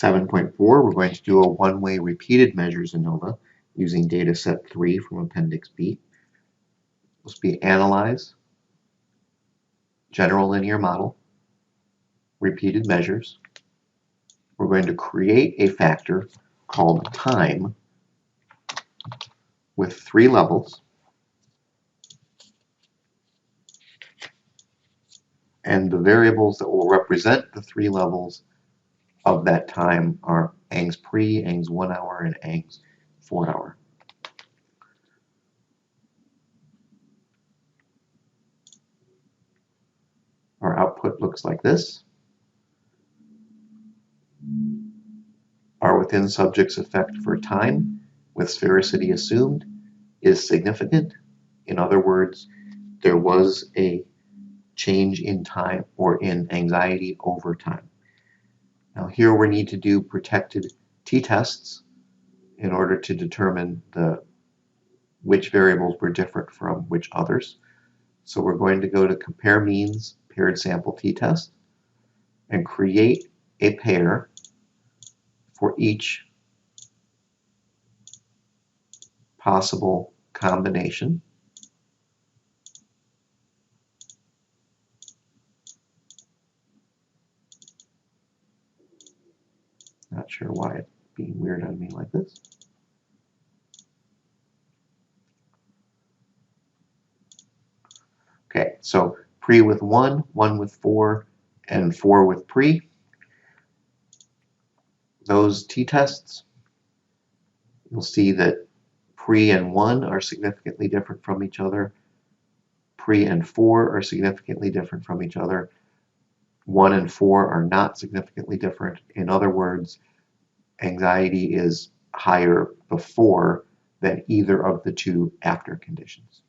7.4, we're going to do a one-way repeated measures ANOVA using data set 3 from Appendix B. This will be analyze, general linear model, repeated measures. We're going to create a factor called time with 3 levels. And the variables that will represent the 3 levels of that time are ANGS pre, ANGS 1 hour, and ANGS 4 hour. Our output looks like this. Our within subjects effect for time with sphericity assumed is significant. In other words, there was a change in time or in anxiety over time. Now here we need to do protected t-tests in order to determine which variables were different from which others. So we're going to go to compare means, paired sample t-test, and create a pair for each possible combination. Not sure why it's being weird on me like this. Okay, so pre with 1, 1 with 4, and 4 with pre. Those t-tests, you'll see that pre and 1 are significantly different from each other. Pre and 4 are significantly different from each other. 1 and 4 are not significantly different. In other words, anxiety is higher before than either of the two after conditions.